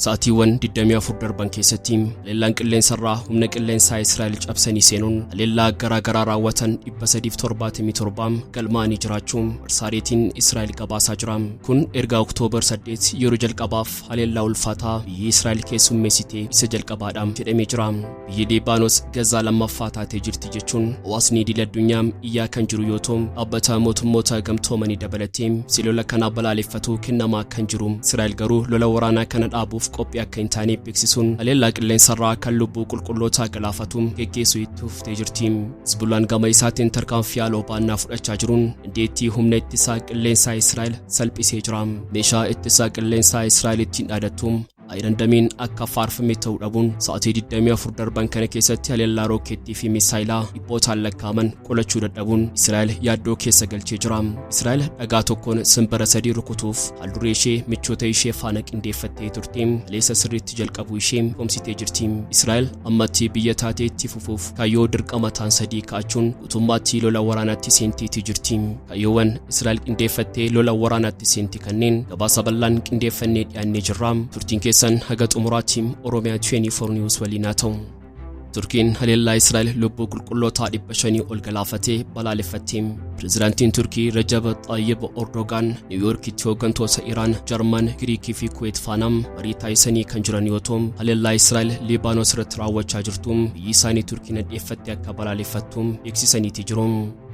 Sa'aatiiwwan 24 darban keessatti leellaan qilleensarraa humna qilleensaa Israa'el cabsanii seenuun leellaa garaagaraa raawwatan 377 galmaa'anii jiraachuun marsariitiin Israa'el gabaasaa jira. Kun erga Oktoobar 8 yeroo jalqabaaf leellaa ulfaataa biyyi Israa'el keessummeessitee isa jalqabaadha jedhamee jira. Biyyi Liibaanos Gazaa lammaffaa taatee jirti jechuun hawaasni idil-addunyaa iyyaa kan jiru yoo ta'u, dhaabbata mootummoota gamtoomanii dabalatee silola kana balaaleffatu kennamaa kan jiru. Israa'el garuu lola waraanaa kana dhaabuuf qophii akka hin taane beeksisuun leellaa qilleensarraa kan lubbuu qulqullootaa galaafatu geggeessuu itti fuftee jirti. Hizbullaan gama isaatiin tarkaanfii haaloo baannaa fudhachaa jiruun dandeettii humna ittisaa qilleensaa Israa'el salphisee jira. Meeshaa ittisaa qilleensaa Israa'el ittiin dhaadattu Ayirandamiin akka faarfame ta'uu dhabuun sa'aatii 24 darban kana keessatti leellaa rookeettii fi misaayilaa dhibbootaan lakkaaman qolachuu dadhabuun Israa'el yaaddoo keessa galchee jira. Israa'el dhagaa tokkoon simbira sadii rukutuuf haalduree ishee michoota ishee faana qindeeffattee turte leessa sirriitti jalqabuu ishee dhomsitee jirti. Israa'el ammatti biyya taatee itti fufuuf kaayyoo dirqama ta'an sadii kaa'achuun guutummaatti lola waraanaatti seenteetii jirti. Kaayyoowwan Israa'el qindeeffattee lola waraanaatti seenti kanneen gabaasa bal'aan qindeeffannee dhiyaannee jirra. Turtiin san haga xumuraatti Oromiyaa 24 News waliin haa ta'u. Turkiin haleellaa Israa'el lubbuu qulqullootaa 500 ol galaafatee balaaleffatte. Pireezidaantiin Turkii Recep Tayyip Erdogan Niwuyoorkitti hooggantoota Iraan, Jarman, Giriikii fi Kuweet faana marii taasisanii kan jiran yoo ta'u, haleellaa Israa'el Liibaanos irratti raawwachaa jirtu biyyi isaanii Turkiin dhadheeffattee akka balaaleffattu beeksisaniiti jiru.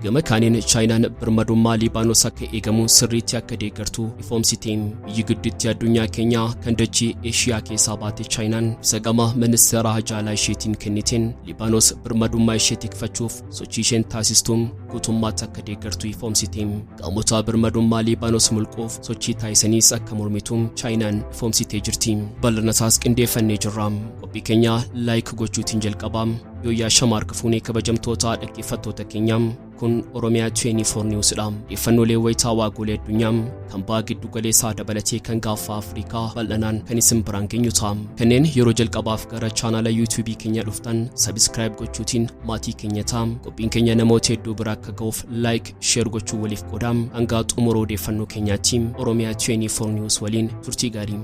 Gama kaaniin Chaayinaan birmadummaa Liibaanos akka eegamu sirriitti akka deeggartu ifoomsite. Biyyi gudditti addunyaa keenyaa kan dachee Eeshiyaa keessaa baate Chaayinaan ibsa gama ministeera hajaalaa isheetiin kenniteen Liibaanos birmadummaa ishee tikfachuuf sochii isheen taasistu guutummaatti akka deeggartu ifoomsite. Qaamota birmadummaa Liibaanos mulquuf sochii taasisaniis akka mormitu Chaayinaan ifoomsitee jirti. Bal'inasaas qindeeffannee jirra. Qophii keenya laayik gochuutiin jalqabaa. Yoo shamarka fuunee kabajamtoota dhaggeeffattoota keenya kun Oromiyaa 24 Newsdha. Odeeffannoolee wayitaa waagolee addunyaa kan ba'aa giddu galeessaa dabalatee kan gaafa Afrikaa bal'inaan kan isin biraan geenyu ta'a. Kanneen yeroo jalqabaaf gara chaanaala YouTube keenya dhuftan subscribe gochuutiin maatii keenya ta'a. Qophiin keenya namoota hedduu bira akka ga'uuf like, share gochuu waliif qooda. Hanga xumura odeeffannoo keenyaatti Oromiyaa 24 News waliin turtii gaarii.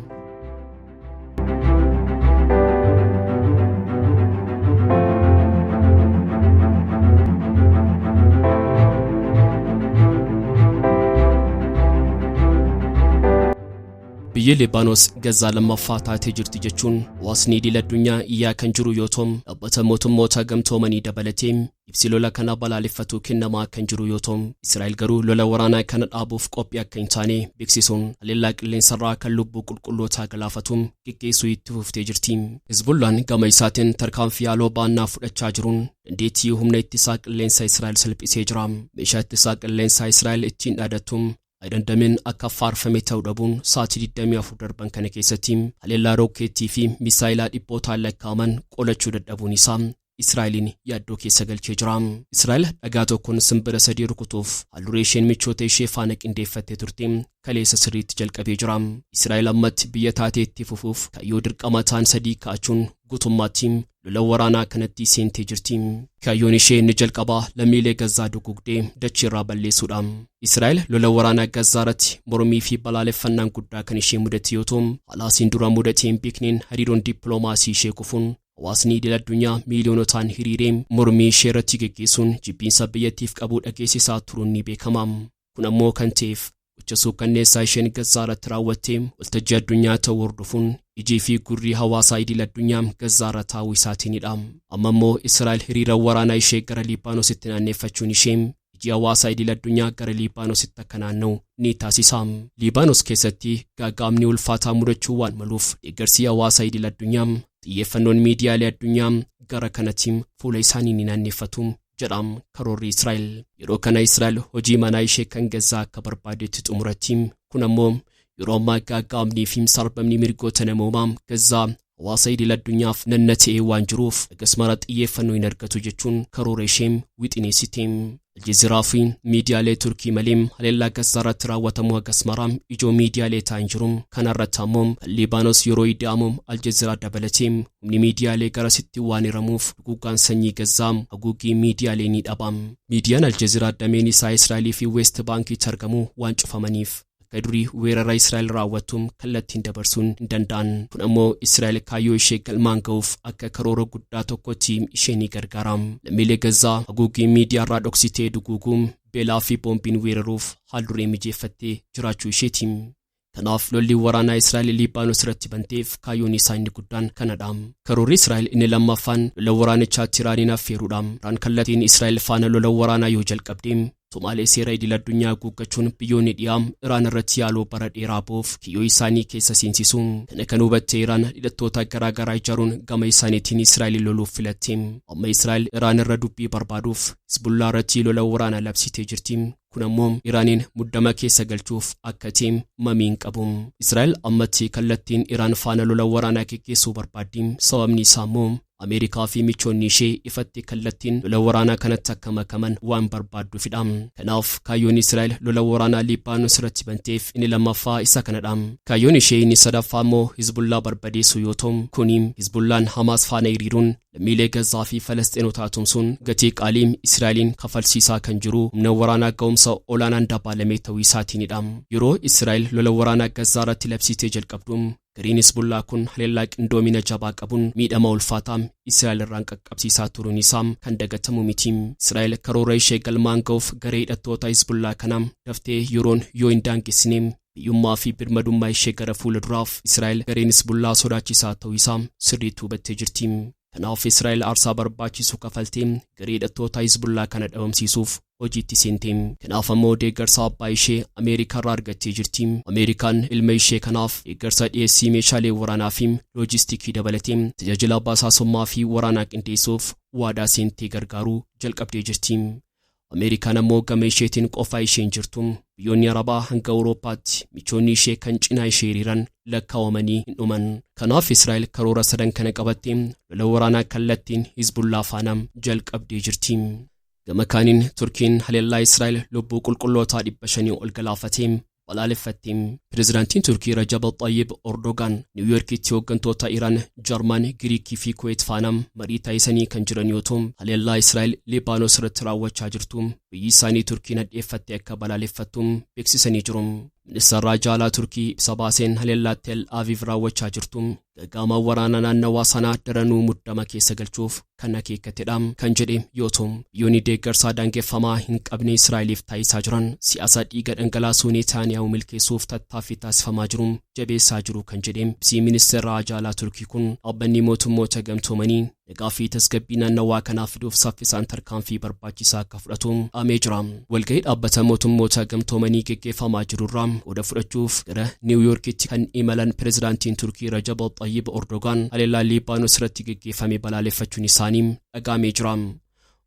Biyyi Liibaanos Gazaa lammaffaa taatee jirti jechuun hawaasni idil-addunyaa iyyaa kan jiru yoo ta'u, dhaabbata mootummoota gamtoomanii dabalatee ibsi lola kana balaaleffatu kennamaa kan jiru yoo ta'u, Israa'el garuu lola waraanaa kana dhaabuuf qophii akka hin taane beeksisuun haleellaa qilleensarraa kan lubbuu qulqullootaa galaafatu geggeessuu itti fuftee jirti. Hizbullaan gama isaatiin tarkaanfii haaloo baannaa fudhachaa jiruun dandeettii humna ittisaa qilleensaa Israa'el salphisee jira. Meeshaa ittisaa qilleensaa Israa'el ittiin dhaadattu Ayirandamiin akka faarfame ta'uu dhabuun sa'aatii 24 darban kana keessatti haleellaa rookeettii fi misaayilaa dhibbootaan lakkaaman qolachuu dadhabuun isaa Israa'elin yaaddoo keessa galchee jira. Israa'el dhagaa tokkoon simbira sadii rukutuuf haalduree isheen michoota ishee faana qindeeffattee turte kaleessa sirriitti jalqabee jira. Israa'el ammatti biyya taatee itti fufuuf kaayyoo dirqama ta'an sadii kaa'achuun guutummaatti lola waraanaa kanatti seentee jirti. Kaayyoon ishee inni jalqabaa lammiilee Gazaa dugugdee dachiirraa balleessuudha. Israa'el lola waraanaa Gazaa irratti mormii fi balaaleffannaan guddaa kan ishee mudate yoo ta'u, halaasiin dura mudatee hin beekneen hariiroon dippiloomaasii ishee kufuun hawaasni idil-addunyaa miiliyoonotaan hiriiree mormii ishee irratti geggeessuun jibbiinsa biyyattiif qabu dhageessisaa turuun ni beekama. Kun ammoo kan ta'eef gocha suukkanneessaa isheen Gazaa irratti raawwattee waltajjii addunyaa ta'uu hordofuun ijii fi gurri hawaasaa idil-addunyaa Gazaa irra taa'uu isaatiinidha. Amma immoo Israa'el hiriira waraanaa ishee gara Liibaanositti naanneeffachuun ishee ijii hawaasaa idil-addunyaa gara Liibaanositti akka naanna'u ni taasisa. Liibaanos keessatti gaaga'amni ulfaataa mudachuu waan maluuf deeggarsi hawaasaa idil-addunyaa xiyyeeffannoon miidiyaalee addunyaa gara kanatti fuula isaanii ni naanneeffatu jedham karoorri Israa'el. Yeroo kana Israa'el hojii manaa ishee kan Gazaa akka barbaadetti xumuratti. Kun ammoo yeroo ammaa gaaga'amnii fi sarbamni mirgoota namoomaa Gazaa hawaasa idil-addunyaaf nannata'ee waan jiruuf akkasumara xiyyeeffannoo hin argatu jechuun karoora ishee wixineessite. Aljeziraa fi miidiyaalee Turkii malee haleellaa Gazaa irratti raawwatamu akkasumara ijoo miidiyaalee ta'an jiru. Kana irratti ammoo Liibaanos yeroo ida'amu Aljeziraa dabalatee humni miidiyaalee garasitti waan hiramuuf duguuggaan sanyii Gazaa haguuggii miidiyaalee ni dhaba. Miidiyaan Aljeziraa dameen isaa Israa'elii fi West Baankitti argamu waan cufamaniif كدري ويرر إسرائيل راوتهم كلتين دبرسون دندان كن أمو إسرائيل كايو إشي قلمان قوف أكا كرورو قداتو كوتيم إشيني غرغرام لميلي غزا أغوغي ميديا رادوكسيتي دوغوغوم بلا في بومبين ويرروف حالوري مجيفتي جراچو إشيتيم تناف لولي ورانا إسرائيل ليبانوس رتبنتيف كايوني ساين قدان كندام كرور إسرائيل إن لما فان لورانا تشاتيرانينا فيرودام ران كالتين إسرائيل فان لورانا يوجل قبديم ثم سيرا إدل الدنيا قوكتشون بيوني ديام إران الرتيالو برد إرابوف كيو إساني كيسا سينسيسون كنكنو باتيران إدتوتا غراغرا جارون غم إساني تين إسرائيل لولو فلتيم أما إسرائيل إران الردو بي بربادوف حزبالله رتيلو لورانا لابسي تجرتيم كنموم إيرانين مدما كيسا قلتوف أكتيم ممين قبوم إسرائيل أمتي كالتين إيران فانا لورانا كيسو برباديم سوامني ساموم أمريكا في ميشون نيشي إفتي كالتين لورانا كانت تكما كمان وان بربادو في دام كناف كايون إسرائيل لورانا ليبانوس رتبنتيف إني لما فا إسا كندام كايون نيشي نسادا فامو حزب الله بربادي سيوتوم كونيم حزب الله حماس فانا يريرون لميلي غزا في فلسطين تاتمسون غتيك عليم إسرائيلين كفل سيسا كنجرو منورانا قومسا أولانا دابا لميتوي ساتيني دام يرو إسرائيل لورانا غزا رتلبسي تجل قبدوم غرين حزب الله كن حليلاك اندومينا جابا قبون ميدا مولفاتام إسرائيل رانك قبسي ساتورو نسام كان دغتمو ميتيم إسرائيل كروري شيغل مانغوف غريد أتوتا حزب الله كنام دفتي يورون يوين دانكي سنيم يوما في برمدوم ما شيغر فول دراف إسرائيل غرين حزب الله سوداچي ساتو يسام سريتو بتجرتيم كناف إسرائيل أرسا برباچي سوكفلتيم غريد أتوتا حزب الله كانت أومسيسوف وجيتي سنتيم كناف مودي غرسا بايشي أمريكا رارغتي جرتيم أمريكان الميشي كناف غرسا ديسي ميشالي ورانا فيم لوجيستيكي دبلتيم تجاجلا باسا سما في ورانا كنتيسوف وادا سنتي غرغارو جلقبدي جرتيم أمريكان موغا ميشيتين قفايشين جرتوم بيوني ربا هنگا أوروبات ميچوني شي كنچنا شيريران لكاومني إنومن كناف إسرائيل كرورا سدن كنقبتيم لورانا كالتين حزب الله فانام جلقبدي جرتيم مكانين تركين هللا إسرائيل لبو قلقلوتا دبشني والقلافتيم والالفتيم بريزيدنتين تركي رجب طيب أردوغان نيويورك تيوغنتوتا إيران جرمان غريكي في كويت فانام مريتا يساني كنجرانيوتوم هللا إسرائيل لبانوس رتراوة چاجرتوم بيساني تركي ندفتي أكا بالالفتوم بيكسساني جروم منستر راجالا تركي بسباسين هللا تل آفيف راوة چاجرتوم غاما ورانا نواسانا درنو مدما كيسا قلچوف كنكي كتدام كنجريم يوتوم يوني ديگر سادانك فما هنك ابن إسرائيل فتاي ساجران سياسات إيگر انقلاسو نيتانيا وملكي سوف تتافي تاس فما جروم جبي ساجرو كنجريم بسي منستر راجالا تركي كن أبني موتو موتا قمتومنين نقافي تسقبينا نوا كنافدوف صفسان تركان في برباچيسا كفرتوم آميجرام والقيد أبتا موتو موتا قمتومني كي فما جرورام ودفرچوف غره نيويورك تكن إيمالان بريزيدنتين تركي رجب طيب أردوغان هللا ليبانوس رتي كي فمي بلالفتو نسانيم أقاميجرام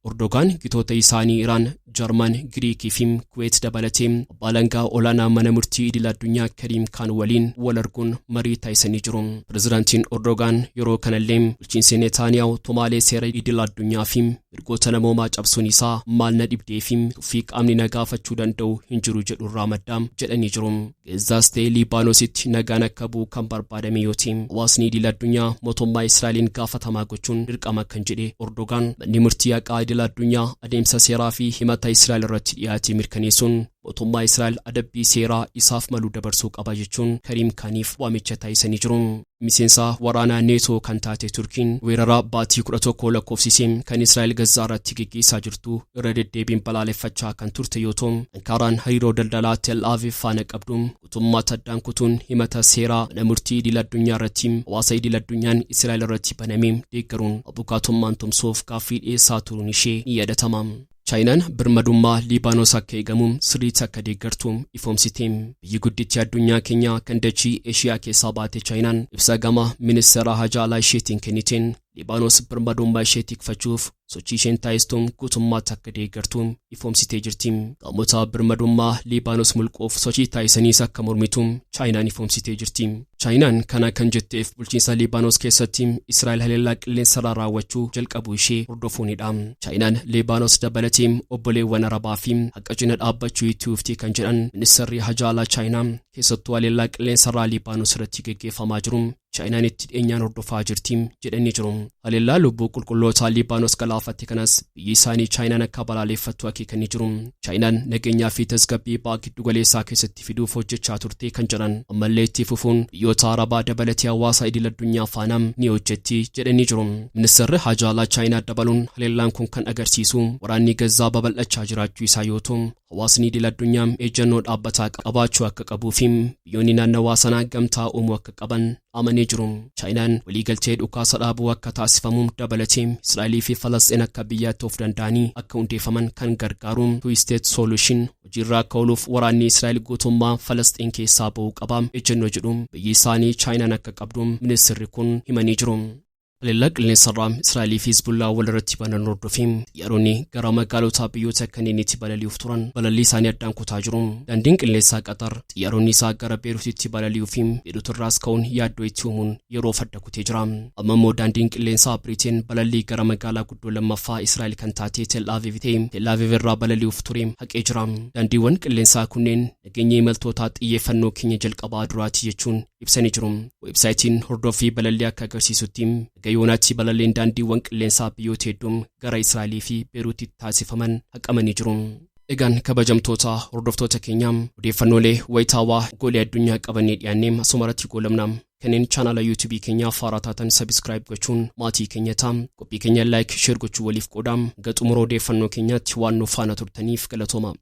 أردوغان كتوتا إساني إيران جرمان غريكي فيم كويت دبالتيم بالنغا أولانا منمرتي إدل الدنيا كريم كان ولين ولرقون مريتا يساني جروم بريزيدنتين أردوغان يرو كان الليم الچنسي نتانياو تومالي سيرا إدل الدنيا فيم برغوتنا موما جابسونيسا مالنا دبدي فيم توفيق أمني نغافة چودان دو هنجرو جدو رامدام جدني جروم غزاستي ليبانوسيت نغانا كبو كمبر بادميوتيم واسني إدل الدنيا موتوما إسرائيلين غافة تماغوچون درقاما كنجدي أردوغان منمرتيا قايدل الدنيا أديمسا سيرا في همتا إسرائيل رتياتي مركنيسون موتوما إسرائيل أدبي سيرا إصاف ملو دبرسوك أباجيچون كريم كانيف واميچتا يساني جروم مسينسا ورانا نيتو كانتاتي تركين ويرارا باتي كراتو كولا كوفسيسيم كان إسرائيل غزارة تيكيكي ساجرتو ردد ديبين بلالي فتشا كان ترتيوتوم انكاران هيرو دلدلا تل آفي فانك أبدوم كتوما تدان كتون همتا سيرا نمرتي دي لدنيا رتيم واسي دي لدنيا إسرائيل رتي بنميم ديكرون أبوكاتم مانتم صوف كافيل إيه ساتورونيشي نيادة تمام Chainaan birmadummaa Liibaanos akka eegamuun sirriitti akka deeggartuun ifoomsiteem biyyi guddichi addunyaa keenya kan dachii Eeshiyaa keessaa baate Chainaan ibsa gama ministeera hajaa alaa isheetiin kenniteen Liibaanos birmadummaa ishee tikfachuuf sochii isheen taasistuun guutummaatti akka deeggartuun ifoomsitee jirti. Qaamota birmadummaa Liibaanos mulquuf sochii taasisaniis akka mormituun Chainaan ifoomsitee jirti. Chainaan kana kan jetteef bulchiinsa Liibaanos keessatti Israa'el haleellaa qilleensarraa raawwachuu jalqabuu ishee hordofuunidha. Chainaan Liibaanos dabalateem obboleewwan Arabaa fi akka cina dhaabbachuu itti uftii kan jedhan ministeerri hajaa alaa Chainaa keessattuu haleellaa qilleensarraa Liibaanos irratti gaggeeffamaa jiru Chainaan itti dhiyeenyaan hordofaa jirti jedhanii jiru. Haleellaa lubbuu qulqulloota Liibaanos baafatte kanas biyyi isaanii Chaayinaan akka balaaleffattu akeekanii jiru. Chaayinaan nageenyaa fi tasgabbii giddu galeessaa keessatti fiduuf hojjechaa turte kan jedhan ammallee itti fufuun biyyoota Arabaa dabalatee hawaasa idil addunyaa faana ni hojjetti jedhanii jiru. Ministeerri Haajaa Alaa Chaayinaa dabaluun haleellaan kun kan agarsiisu waraanni Gazaa babal'achaa jiraachuu isaa yoo ta'u hawaasni idil addunyaa ejjennoo dhaabbataa qabaachuu akka qabuu fi biyyoonni naannawaa sanaa gamtaa uumuu akka qaban amanee jiru. Chaayinaan waliigaltee dhukaasa dhaabuu akka taasifamu dabalatee Israa'elii fi Falasxiin akka biyyaatti of danda'anii akka hundeeffaman kan gargaaru Two-State Solution hojiirra akka ooluuf waraanni Israa'el guutummaa Falasxiin keessaa ba'uu qaba ejjennoo jedhu biyyi isaanii Chaayinaan akka qabdu ministeerri kun himanii jiru. Haleellaa qilleensarraa Israa'elii fi Hizbullaa walirratti banan hordofiin xiyyaaronni gara magaalota biyyoota kanneeniitti balali'uuf turan balalii isaanii addaan kutaa jiru. Daandiin qilleensaa Qatar xiyyaaronni isaa gara Beeruutitti balali'uuf Beeruutirraas ka'uun yaaddoo itti uumuun yeroo adda kutee jira. Amma immoo daandiin qilleensaa Biriteen balalii gara magaalaa guddoo lammaffaa Israa'el kan taate Tel Aviv ta'e Tel Aviv irraa balali'uuf ture haqee jira. Daandiiwwan qilleensaa kunneen nageenya imaltootaa xiyyeeffannoo keenya jalqabaa duraati jechuun ibsanii jiru. Websaayitiin hordofii balalii akka agarsiisutti Yoonatti balalleen daandiiwwan qilleensaa biyyoota hedduu gara Israa'elii fi Beeruutitti taasifaman haqamanii jiru. Egaan kabajamtoota hordoftoota keenyaa odeeffannoolee wayitaawaa goolii addunyaa qabannee dhiyaannee asumarratti goolabna. Kanneen chaanala YouTube keenyaa faaraa taatan subscribe gochuun maatii keenya ta'aa. Qophii keenya like share gochuu waliif qoodaa. Gaxumura odeeffannoo keenyaatti waan nu faana turtaniif galatooma.